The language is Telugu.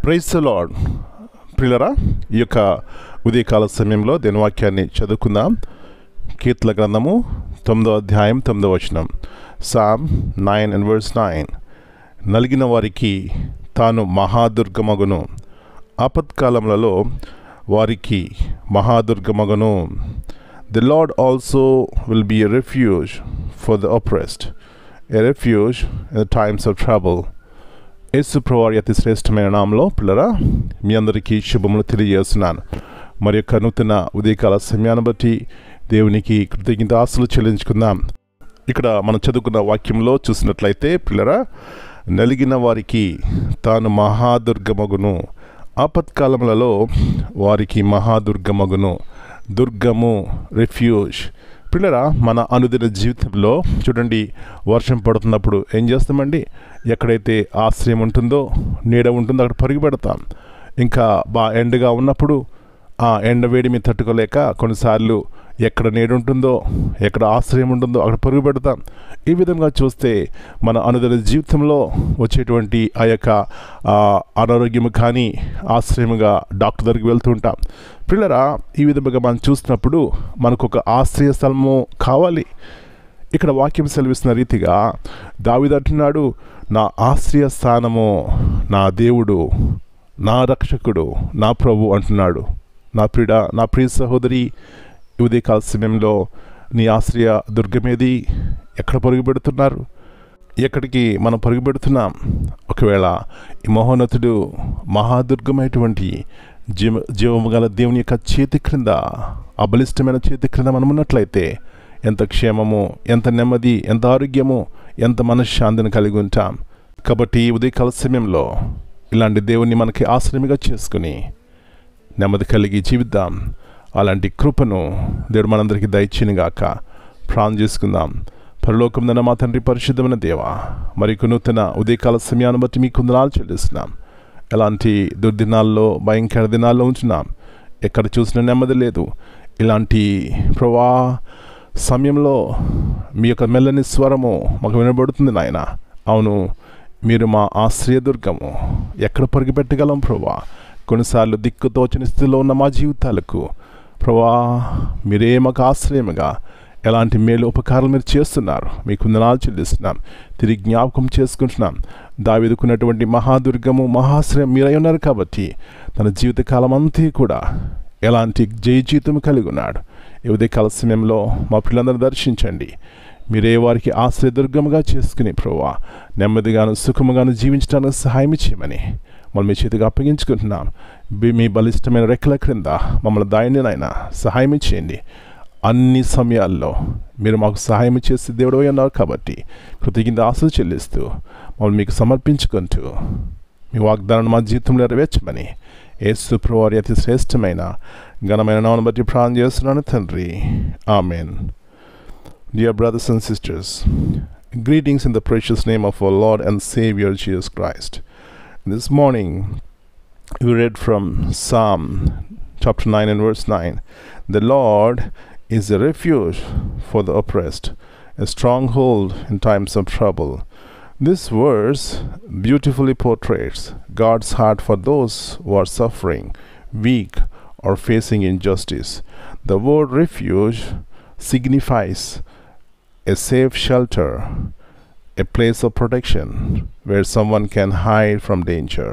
Praise the lord. ప్రియులరా, ఈ యొక్క ఉదయకాల సమయంలో దేని వాక్యాన్ని చదువుకుందాం. కీర్తన గ్రంథము 9వ అధ్యాయం 9వ వచనం. సామ్ 9:9. నలిగిన వారికి తాను మహాదుర్గమగును, ఆపత్కాలములలో వారికి మహాదుర్గమగును. The Lord also will be a refuge for the oppressed, a refuge in the times of trouble. Yesu ప్రభువారి అతి శ్రేష్టమైన నామములో పిల్లరా మీ అందరికీ శుభములు తెలియజేస్తున్నాను. మరి యొక్క నూతన ఉదయకాల సమయాన్ని బట్టి దేవునికి కృతజ్ఞతాస్తులు చెల్లించుకుందాం. ఇక్కడ మనం చదువుకున్న వాక్యంలో చూసినట్లయితే పిల్లరా, నలిగిన వారికి తాను మహాదుర్గమగును, ఆపత్కాలములలో వారికి మహాదుర్గమగును. దుర్గము, రెఫ్యూజ్. పిల్లరా, మన అనుదిన జీవితంలో చూడండి, వర్షం పడుతున్నప్పుడు ఏం చేస్తామండి? ఎక్కడైతే ఆశ్రయం ఉంటుందో, నీడ ఉంటుందో అక్కడ పరుగు పెడతాం. ఇంకా ఎండగా ఉన్నప్పుడు ఆ ఎండ వేడిని తట్టుకోలేక కొన్నిసార్లు ఎక్కడ నీడ ఉంటుందో, ఎక్కడ ఆశ్రయం ఉంటుందో అక్కడ పరుగు పెడతాం. ఈ విధంగా చూస్తే మన అనుదిన జీవితంలో వచ్చేటువంటి ఆ యొక్క అనారోగ్యము కానీ ఆశ్రయముగా డాక్టర్ దగ్గరికి వెళ్తూ ఉంటాం. పిల్లరా, ఈ విధంగా మనం చూసినప్పుడు మనకు ఒక ఆశ్రయ స్థలము కావాలి. ఇక్కడ వాక్యం సెలవిస్తున్న రీతిగా దావీదు అంటున్నాడు, నా ఆశ్రయ స్థానము నా దేవుడు, నా రక్షకుడు, నా ప్రభు అంటున్నాడు. నా ప్రియ సహోదరి, ఉదయకాల సమయంలో నీ ఆశ్రయ దుర్గమేది? ఎక్కడ పరుగు పెడుతున్నారు? ఎక్కడికి మనం పరుగు పెడుతున్నాం? ఒకవేళ ఈ మహోన్నతుడు మహాదుర్గమైనటువంటి జీవము గల దేవుని యొక్క చేతి క్రింద, అబలిష్టమైన చేతి క్రింద మనం ఉన్నట్లయితే ఎంత క్షేమము, ఎంత నెమ్మది, ఎంత ఆరోగ్యము, ఎంత మనశ్శాంతిని కలిగి ఉంటాం. కాబట్టి ఉదయకాల సమయంలో ఇలాంటి దేవుణ్ణి మనకి ఆశ్రయముగా చేసుకుని నెమ్మది కలిగి జీవిద్దాం. అలాంటి కృపను దేవుడు మనందరికీ దయచేయునుగాక. ప్రార్థన చేసుకుందాం. పరలోకమున మా తండ్రి, పరిశుద్ధమైన దేవా, మరి నూతన ఉదయకాల సమయాన్ని బట్టి మీకు వందనాలు చెల్లిస్తున్నాం. ఎలాంటి దుర్దినాల్లో, భయంకర దినాల్లో ఉంచున్నాం. ఎక్కడ చూసినా నెమ్మది లేదు. ఇలాంటి ప్రభా సమయంలో మీ యొక్క మెల్లని స్వరము మాకు వినబడుతుంది నాయన. అవును, మీరు మా ఆశ్రయదుర్గము. ఎక్కడ పరుగు పెట్టగలం ప్రభా? కొన్నిసార్లు దిక్కుతోచని స్థితిలో ఉన్న మా జీవితాలకు ప్రభా మీరే మాకు ఆశ్రయముగా ఎలాంటి మేలు ఉపకారాలు మీరు చేస్తున్నారు. మీకు వందనాలు చెల్లిస్తున్నాం. తిరిగి జ్ఞాపకం చేసుకుంటున్నాం. దావీదుకున్నటువంటి మహాదుర్గము, మహాశ్రయం మీరై ఉన్నారు కాబట్టి తన జీవితకాలం అంతా కూడా ఎలాంటి జీవితం కలిగి ఉన్నాడు. ఈ ఉదయకాల సమయంలో మా పిల్లలందరూ దర్శించండి. మీరే వారికి ఆశ్రయదుర్గముగా చేసుకుని ప్రభా నెమ్మదిగాను సుఖముగాను జీవించడానికి సహాయం చేయమని మనం మీ చేతిగా అప్పగించుకుంటున్నాం. మీ బలిష్టమైన రెక్కల క్రింద మమ్మల్ని దాయినైనా సహాయం చేయండి. అన్ని సమయాల్లో మీరు మాకు సహాయం చేసి దేవుడు అన్నారు కాబట్టి కృతజ్ఞత ఆశలు చెల్లిస్తూ మమ్మల్ని మీకు సమర్పించుకుంటూ మీ వాగ్దానాన్ని మా జీవితంలో నెరవేర్చమని యేసు ప్రభువారి అతి శ్రేష్టమైన ఘనమైన నామమును బట్టి ప్రార్థన చేస్తున్నాను తండ్రి. Amen. Dear brothers and sisters, greetings in the precious name of our Lord and Savior Jesus Christ. This morning we read from Psalm chapter 9:9. The Lord is a refuge for the oppressed, a stronghold in times of trouble. This verse beautifully portrays God's heart for those who are suffering, weak, or facing injustice. The word refuge signifies a safe shelter, a place of protection where someone can hide from danger.